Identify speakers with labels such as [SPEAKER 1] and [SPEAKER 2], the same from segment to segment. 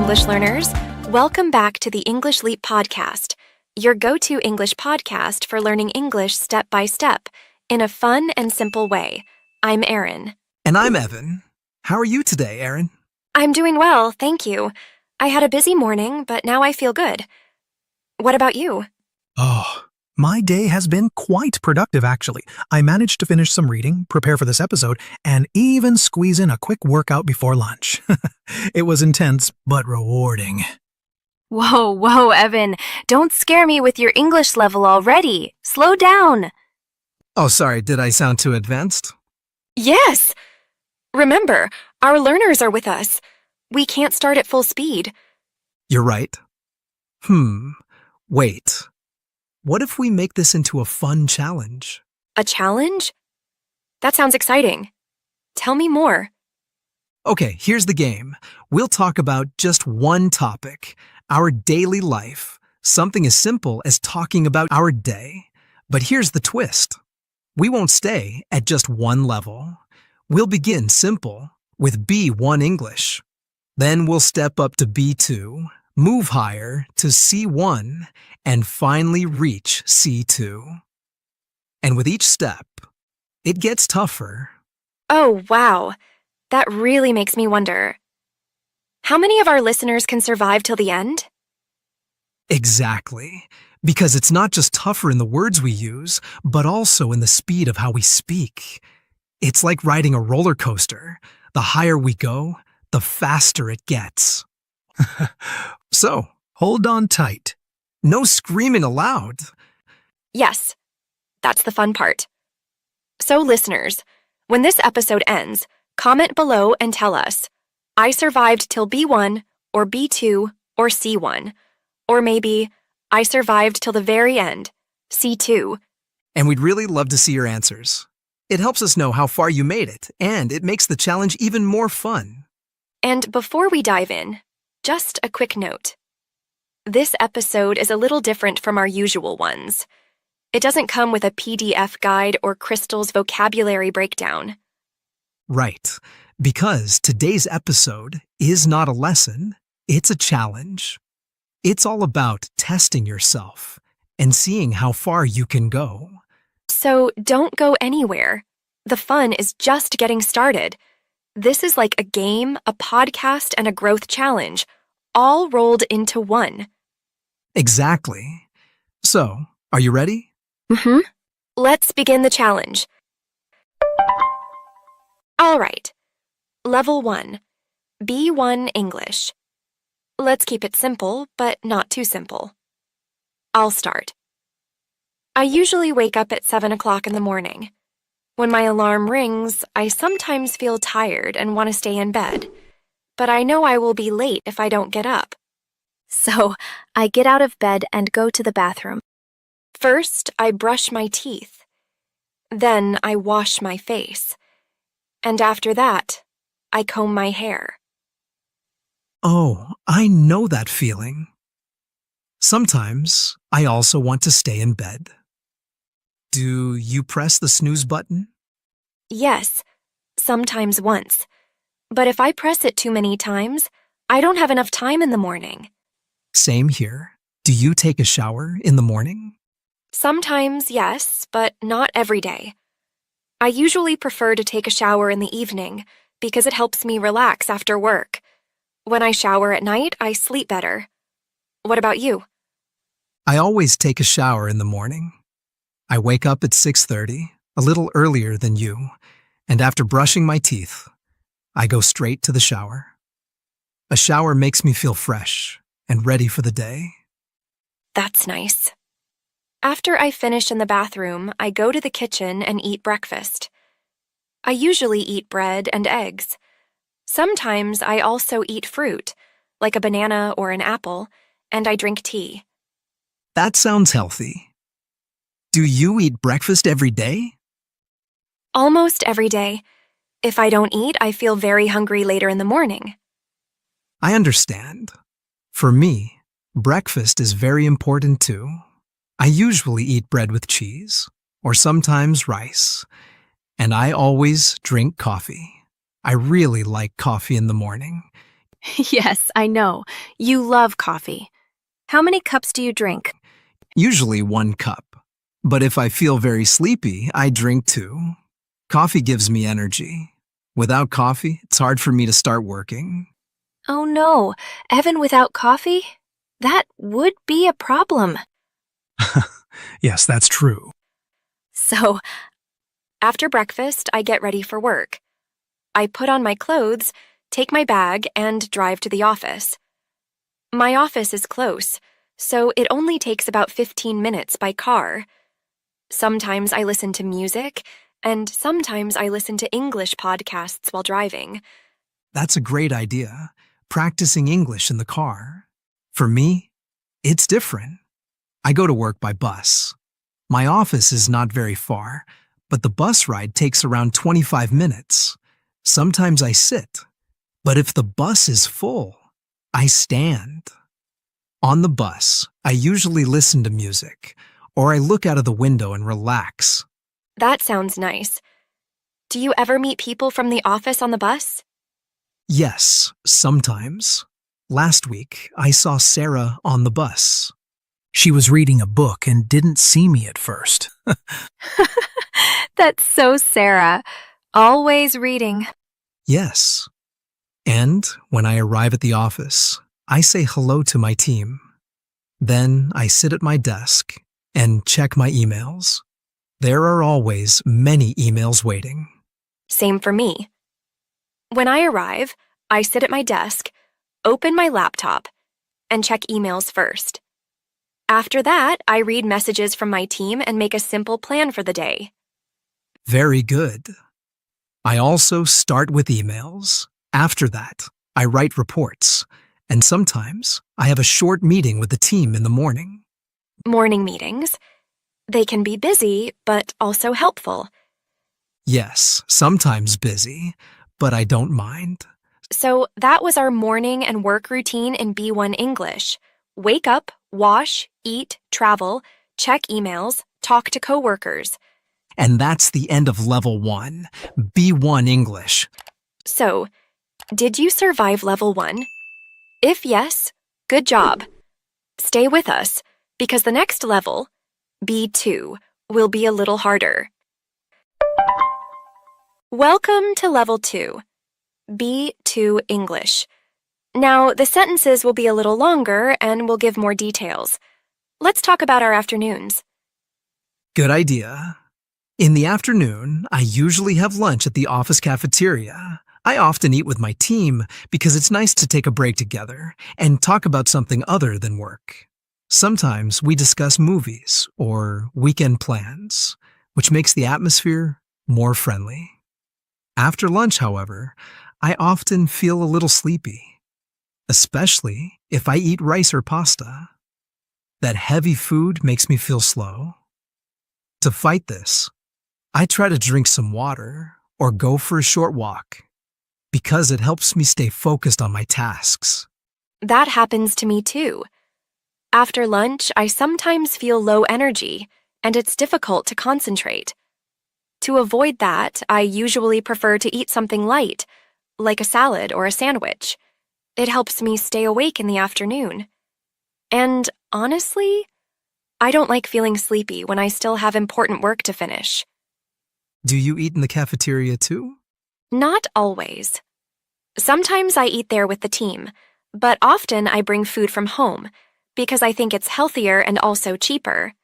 [SPEAKER 1] English learners. Welcome back to the English Leap podcast, your go-to English podcast for learning English step by step in a fun and simple way. I'm Erin.
[SPEAKER 2] And I'm Evan. How are you today, Erin?
[SPEAKER 1] I'm doing well, thank you. I had a busy morning, but now I feel good. What about you?
[SPEAKER 3] Oh, my day has been quite productive, actually. I managed to finish some reading, prepare for this episode, and even squeeze in a quick workout before lunch. It was intense, but rewarding.
[SPEAKER 1] Whoa, Evan. Don't scare me with your English level already. Slow down.
[SPEAKER 2] Oh, sorry, did I sound too advanced?
[SPEAKER 1] Yes. Remember, our learners are with us. We can't start at full speed.
[SPEAKER 2] You're right. Wait. What if we make this into a fun challenge?
[SPEAKER 1] A challenge? That sounds exciting. Tell me more.
[SPEAKER 2] Okay, here's the game. We'll talk about just one topic, our daily life, something as simple as talking about our day. But here's the twist. We won't stay at just one level. We'll begin simple with B1 English. Then we'll step up to B2, move higher to C1, and finally reach C2. And with each step, it gets tougher.
[SPEAKER 1] Oh, wow. That really makes me wonder. How many of our listeners can survive till the end?
[SPEAKER 2] Exactly. Because it's not just tougher in the words we use, but also in the speed of how we speak. It's like riding a roller coaster. The higher we go, the faster it gets. So,
[SPEAKER 3] Hold on tight.
[SPEAKER 2] no screaming aloud.
[SPEAKER 1] Yes, that's the fun part. So, listeners, when this episode ends, comment below and tell us, I survived till B1 or B2 or C1. Or maybe, I survived till the very end, C2.
[SPEAKER 2] And we'd really love to see your answers. It helps us know how far you made it, and it makes the challenge even more fun.
[SPEAKER 1] And before we dive in, just a quick note. This episode is a little different from our usual ones. It doesn't come with a PDF guide or Crystal's vocabulary breakdown.
[SPEAKER 2] Right, because today's episode is not a lesson, it's a challenge. It's all about testing yourself and seeing how far you can go.
[SPEAKER 1] So don't go anywhere. The fun is just getting started. This is like a game, a podcast, and a growth challenge, all rolled into one.
[SPEAKER 2] Exactly. So, are you ready?
[SPEAKER 1] Let's begin the challenge. All right. Level 1. B1 English. Let's keep it simple, but not too simple. I'll start. I usually wake up at 7 o'clock in the morning. When my alarm rings, I sometimes feel tired and want to stay in bed, but I know I will be late if I don't get up. So, I get out of bed and go to the bathroom. First, I brush my teeth. Then, I wash my face. And after that, I comb my hair.
[SPEAKER 2] Oh, I know that feeling. Sometimes I also want to stay in bed. Do you press the snooze button?
[SPEAKER 1] Yes, sometimes once. But if I press it too many times, I don't have enough time in the morning.
[SPEAKER 2] Same here. Do you take a shower in the morning?
[SPEAKER 1] Sometimes, yes, but not every day. I usually prefer to take a shower in the evening because it helps me relax after work. When I shower at night, I sleep better. What about you?
[SPEAKER 2] I always take a shower in the morning. I wake up at 6:30, a little earlier than you, and after brushing my teeth, I go straight to the shower. A shower makes me feel fresh and ready for the day.
[SPEAKER 1] That's nice. After I finish in the bathroom, I go to the kitchen and eat breakfast. I usually eat bread and eggs. Sometimes I also eat fruit, like a banana or an apple, and I drink tea.
[SPEAKER 2] That sounds healthy. Do you eat breakfast every day?
[SPEAKER 1] Almost every day. If I don't eat, I feel very hungry later in the morning.
[SPEAKER 2] I understand. For me, breakfast is very important too. I usually eat bread with cheese, or sometimes rice, and I always drink coffee. I really like coffee in the morning.
[SPEAKER 1] Yes, I know. You love coffee. How many cups do you drink?
[SPEAKER 2] Usually 1 cup. But if I feel very sleepy, I drink 2. Coffee gives me energy. Without coffee, it's hard for me to start working.
[SPEAKER 1] Oh no, Evan without coffee? That would be a problem.
[SPEAKER 3] Yes, that's true.
[SPEAKER 1] So, after breakfast, I get ready for work. I put on my clothes, take my bag, and drive to the office. My office is close, so it only takes about 15 minutes by car. Sometimes I listen to music, and sometimes I listen to English podcasts while driving.
[SPEAKER 2] That's a great idea, practicing English in the car. For me, it's different. I go to work by bus. My office is not very far, but the bus ride takes around 25 minutes. Sometimes I sit, but if the bus is full, I stand. On the bus, I usually listen to music, or I look out of the window and relax.
[SPEAKER 1] That sounds nice. Do you ever meet people from the office on the bus?
[SPEAKER 2] Yes, sometimes. Last week, I saw Sarah on the bus.
[SPEAKER 3] She was reading a book and didn't see me at first.
[SPEAKER 1] That's so Sarah. Always reading.
[SPEAKER 2] Yes. And when I arrive at the office, I say hello to my team. Then I sit at my desk and check my emails. There are always many emails waiting.
[SPEAKER 1] Same for me. When I arrive, I sit at my desk, open my laptop, and check emails first. After that, I read messages from my team and make a simple plan for the day.
[SPEAKER 2] Very good. I also start with emails. After that, I write reports. And sometimes I have a short meeting with the team in the morning.
[SPEAKER 1] Morning meetings. They can be busy, but also helpful.
[SPEAKER 2] Yes, sometimes busy, but I don't mind.
[SPEAKER 1] So that was our morning and work routine in B1 English. Wake up, wash, eat, travel, check emails, talk to coworkers.
[SPEAKER 2] And that's the end of Level 1, B1 English.
[SPEAKER 1] So, did you survive Level 1? If yes, good job. Stay with us, because the next level, B2, will be a little harder. Welcome to Level 2, B2 English. Now, the sentences will be a little longer and we'll give more details. Let's talk about our afternoons.
[SPEAKER 2] Good idea. In the afternoon, I usually have lunch at the office cafeteria. I often eat with my team because it's nice to take a break together and talk about something other than work. Sometimes we discuss movies or weekend plans, which makes the atmosphere more friendly. After lunch, however, I often feel a little sleepy, especially if I eat rice or pasta. That heavy food makes me feel slow. To fight this, I try to drink some water or go for a short walk because it helps me stay focused on my tasks.
[SPEAKER 1] That happens to me too. After lunch, I sometimes feel low energy, and it's difficult to concentrate. To avoid that, I usually prefer to eat something light, like a salad or a sandwich. It helps me stay awake in the afternoon. And honestly, I don't like feeling sleepy when I still have important work to finish.
[SPEAKER 2] Do you eat in the cafeteria too?
[SPEAKER 1] Not always. Sometimes I eat there with the team, but often I bring food from home because I think it's healthier and also cheaper.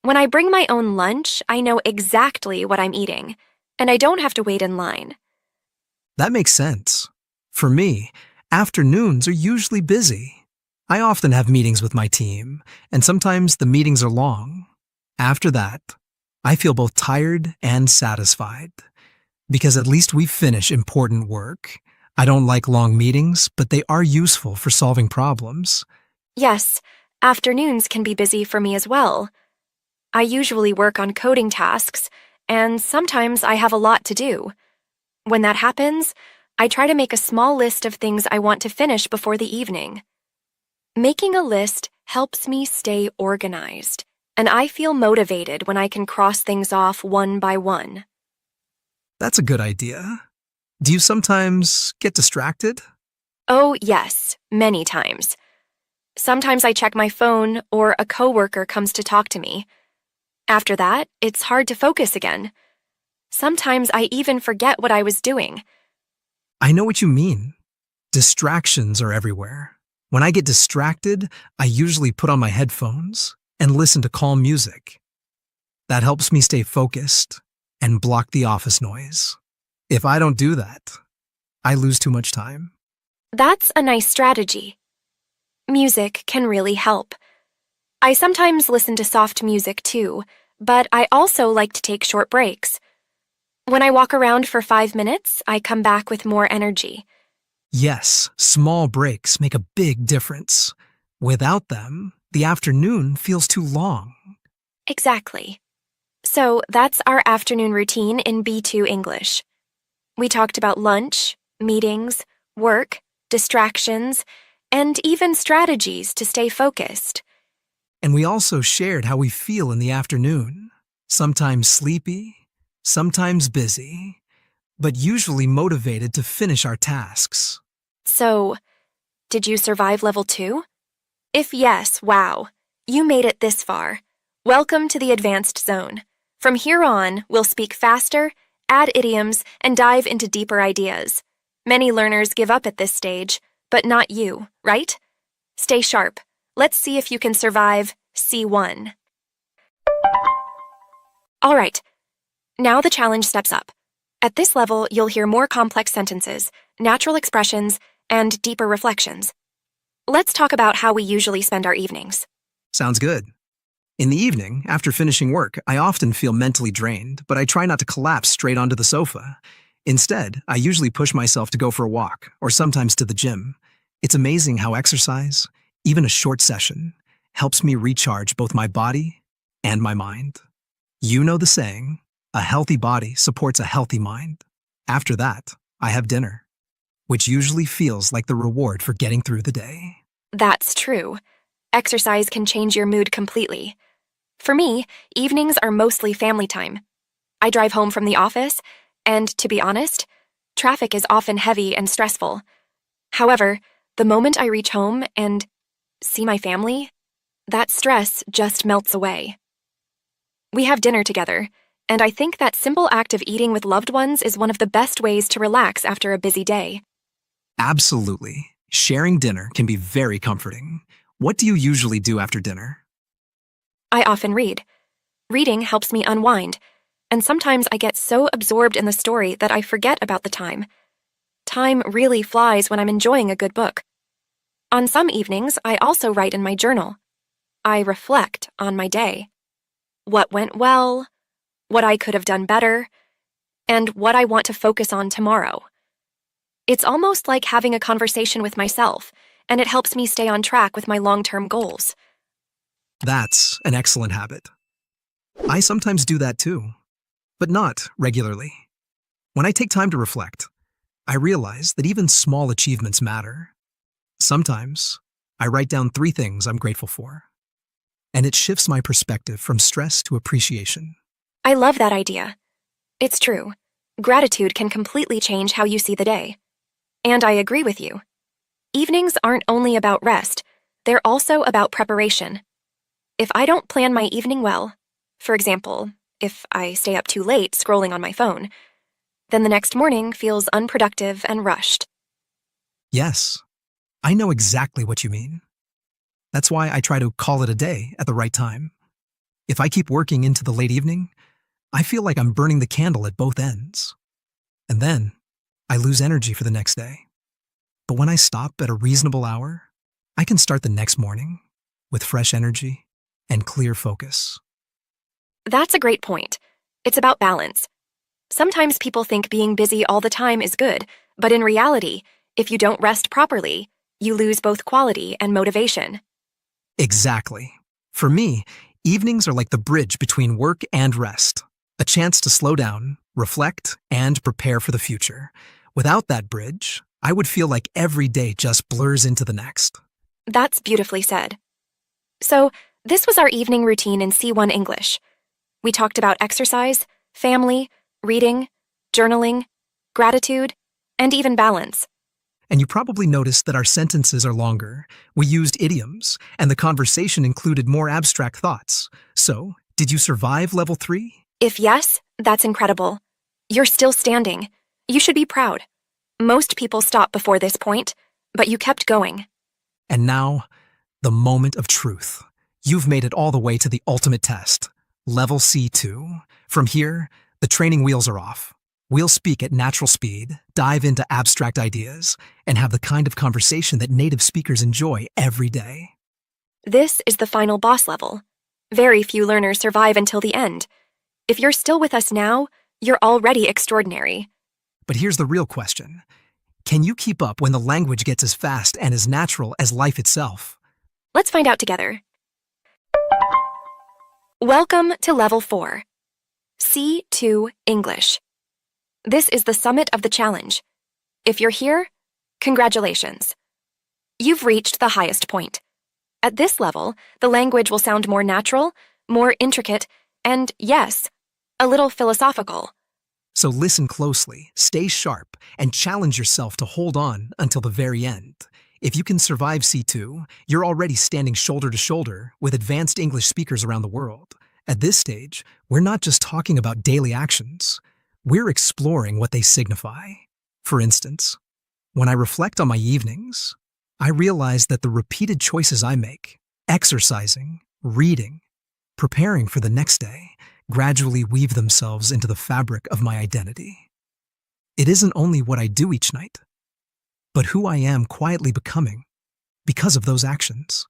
[SPEAKER 1] When I bring my own lunch, I know exactly what I'm eating, and I don't have to wait in line.
[SPEAKER 2] That makes sense. For me, afternoons are usually busy. I often have meetings with my team, and sometimes the meetings are long. After that, I feel both tired and satisfied, because at least we finish important work. I don't like long meetings, but they are useful for solving problems.
[SPEAKER 1] Yes, afternoons can be busy for me as well. I usually work on coding tasks, and sometimes I have a lot to do. When that happens, I try to make a small list of things I want to finish before the evening. Making a list helps me stay organized, and I feel motivated when I can cross things off one by one.
[SPEAKER 2] That's a good idea. Do you sometimes get distracted?
[SPEAKER 1] Oh, yes, many times. Sometimes I check my phone or a coworker comes to talk to me. After that, it's hard to focus again. Sometimes I even forget what I was doing.
[SPEAKER 2] I know what you mean. Distractions are everywhere. When I get distracted, I usually put on my headphones and listen to calm music. That helps me stay focused and block the office noise. If I don't do that, I lose too much time.
[SPEAKER 1] That's a nice strategy. Music can really help. I sometimes listen to soft music too, but I also like to take short breaks. When I walk around for 5 minutes, I come back with more energy.
[SPEAKER 2] Yes, small breaks make a big difference. Without them, the afternoon feels too long.
[SPEAKER 1] Exactly. So that's our afternoon routine in B2 English. We talked about lunch, meetings, work, distractions, and even strategies to stay focused.
[SPEAKER 2] And we also shared how we feel in the afternoon. Sometimes sleepy, sometimes busy, but usually motivated to finish our tasks.
[SPEAKER 1] So, did you survive level 2? If yes, wow, you made it this far. Welcome to the advanced zone. From here on, we'll speak faster, add idioms, and dive into deeper ideas. Many learners give up at this stage, but not you, right? Stay sharp. Let's see if you can survive C1. All right, now the challenge steps up. At this level, you'll hear more complex sentences, natural expressions, and deeper reflections. Let's talk about how we usually spend our evenings.
[SPEAKER 2] Sounds good. In the evening, after finishing work, I often feel mentally drained, but I try not to collapse straight onto the sofa. Instead, I usually push myself to go for a walk, or sometimes to the gym. It's amazing how exercise, even a short session, helps me recharge both my body and my mind. You know the saying, a healthy body supports a healthy mind. After that, I have dinner, which usually feels like the reward for getting through the day.
[SPEAKER 1] That's true. Exercise can change your mood completely. For me, evenings are mostly family time. I drive home from the office, and to be honest, traffic is often heavy and stressful. However, the moment I reach home and see my family, that stress just melts away. We have dinner together, and I think that simple act of eating with loved ones is one of the best ways to relax after a busy day.
[SPEAKER 2] Absolutely. Sharing dinner can be very comforting. What do you usually do after dinner?
[SPEAKER 1] I often read. Reading helps me unwind, and sometimes I get so absorbed in the story that I forget about the time. Time really flies when I'm enjoying a good book. On some evenings, I also write in my journal. I reflect on my day. What went well, what I could have done better, and what I want to focus on tomorrow. It's almost like having a conversation with myself, and it helps me stay on track with my long-term goals.
[SPEAKER 2] That's an excellent habit. I sometimes do that too, but not regularly. When I take time to reflect, I realize that even small achievements matter. Sometimes, I write down 3 things I'm grateful for, and it shifts my perspective from stress to appreciation.
[SPEAKER 1] I love that idea. It's true. Gratitude can completely change how you see the day. And I agree with you. Evenings aren't only about rest, they're also about preparation. If I don't plan my evening well, for example, if I stay up too late scrolling on my phone, then the next morning feels unproductive and rushed.
[SPEAKER 2] Yes, I know exactly what you mean. That's why I try to call it a day at the right time. If I keep working into the late evening, I feel like I'm burning the candle at both ends. And then, I lose energy for the next day. But when I stop at a reasonable hour, I can start the next morning with fresh energy and clear focus.
[SPEAKER 1] That's a great point. It's about balance. Sometimes people think being busy all the time is good, but in reality, if you don't rest properly, you lose both quality and motivation.
[SPEAKER 2] Exactly. For me, evenings are like the bridge between work and rest, a chance to slow down, reflect, and prepare for the future. Without that bridge, I would feel like every day just blurs into the next.
[SPEAKER 1] That's beautifully said. So, this was our evening routine in C1 English. We talked about exercise, family, reading, journaling, gratitude, and even balance.
[SPEAKER 2] And you probably noticed that our sentences are longer, we used idioms, and the conversation included more abstract thoughts. So, did you survive level 3?
[SPEAKER 1] If yes, that's incredible. You're still standing. You should be proud. Most people stop before this point, but you kept going.
[SPEAKER 2] And now, the moment of truth. You've made it all the way to the ultimate test, level C2. From here, the training wheels are off. We'll speak at natural speed, dive into abstract ideas, and have the kind of conversation that native speakers enjoy every day.
[SPEAKER 1] This is the final boss level. Very few learners survive until the end. If you're still with us now, you're already extraordinary.
[SPEAKER 2] But here's the real question. Can you keep up when the language gets as fast and as natural as life itself?
[SPEAKER 1] Let's find out together. Welcome to Level 4, C2 English. This is the summit of the challenge. If you're here, congratulations. You've reached the highest point. At this level, the language will sound more natural, more intricate, and yes, a little philosophical.
[SPEAKER 2] So listen closely, stay sharp, and challenge yourself to hold on until the very end. If you can survive C2, you're already standing shoulder to shoulder with advanced English speakers around the world. At this stage, we're not just talking about daily actions. We're exploring what they signify. For instance, when I reflect on my evenings, I realize that the repeated choices I make, exercising, reading, preparing for the next day, gradually weave themselves into the fabric of my identity. It isn't only what I do each night, but who I am quietly becoming because of those actions.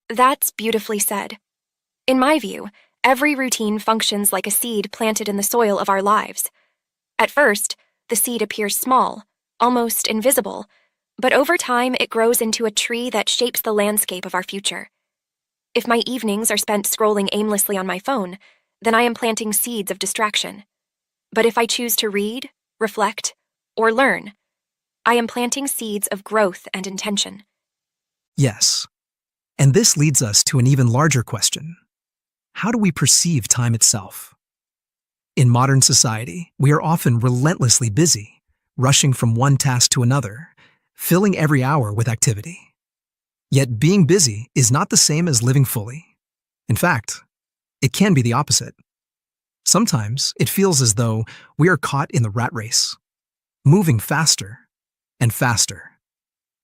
[SPEAKER 1] That's beautifully said. In my view, every routine functions like a seed planted in the soil of our lives. At first, the seed appears small, almost invisible, but over time it grows into a tree that shapes the landscape of our future. If my evenings are spent scrolling aimlessly on my phone, then I am planting seeds of distraction. But if I choose to read, reflect, or learn, I am planting seeds of growth and intention.
[SPEAKER 2] Yes. And this leads us to an even larger question. How do we perceive time itself? In modern society, we are often relentlessly busy, rushing from one task to another, filling every hour with activity. Yet being busy is not the same as living fully. In fact, it can be the opposite. Sometimes it feels as though we are caught in the rat race, moving faster and faster,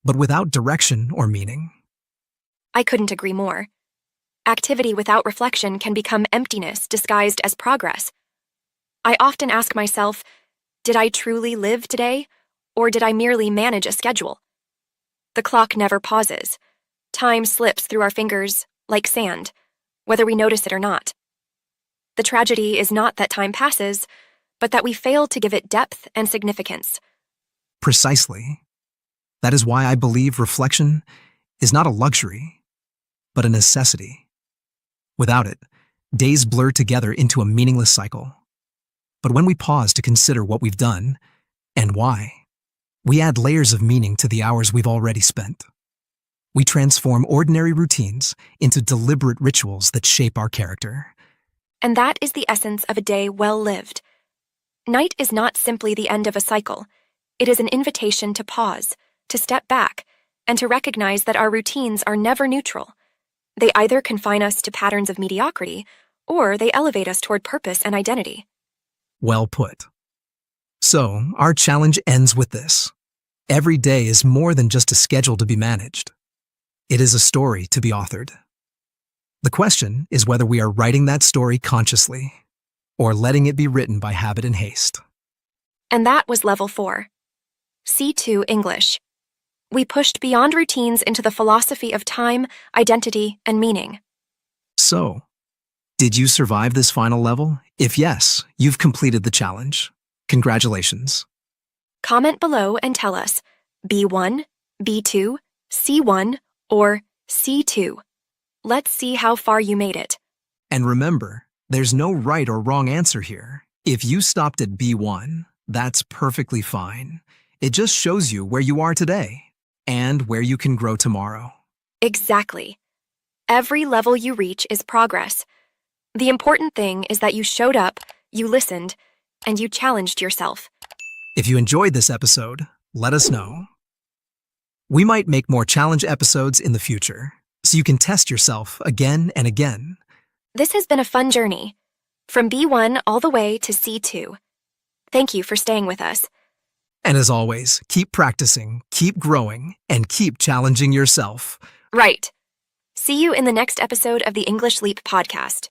[SPEAKER 2] but without direction or meaning.
[SPEAKER 1] I couldn't agree more. Activity without reflection can become emptiness disguised as progress. I often ask myself, did I truly live today, or did I merely manage a schedule? The clock never pauses. Time slips through our fingers like sand, whether we notice it or not. The tragedy is not that time passes, but that we fail to give it depth and significance.
[SPEAKER 2] Precisely. That is why I believe reflection is not a luxury, but a necessity. Without it, days blur together into a meaningless cycle. But when we pause to consider what we've done and why, we add layers of meaning to the hours we've already spent. We transform ordinary routines into deliberate rituals that shape our character.
[SPEAKER 1] And that is the essence of a day well lived. Night is not simply the end of a cycle. It is an invitation to pause, to step back, and to recognize that our routines are never neutral. They either confine us to patterns of mediocrity, or they elevate us toward purpose and identity.
[SPEAKER 2] Well put. So, our challenge ends with this. Every day is more than just a schedule to be managed. It is a story to be authored. The question is whether we are writing that story consciously, or letting it be written by habit and haste.
[SPEAKER 1] And that was Level 4. C2 English. We pushed beyond routines into the philosophy of time, identity, and meaning.
[SPEAKER 2] So, did you survive this final level? If yes, you've completed the challenge. Congratulations.
[SPEAKER 1] Comment below and tell us B1, B2, C1, or C2. Let's see how far you made it.
[SPEAKER 2] And remember, there's no right or wrong answer here. If you stopped at B1, that's perfectly fine. It just shows you where you are today and where you can grow tomorrow.
[SPEAKER 1] Exactly. Every level you reach is progress. The important thing is that you showed up, you listened, and you challenged yourself.
[SPEAKER 2] If you enjoyed this episode, let us know. We might make more challenge episodes in the future, so you can test yourself again and again.
[SPEAKER 1] This has been a fun journey, from B1 all the way to C2. Thank you for staying with us.
[SPEAKER 2] And as always, keep practicing, keep growing, and keep challenging yourself.
[SPEAKER 1] Right. See you in the next episode of the English Leap podcast.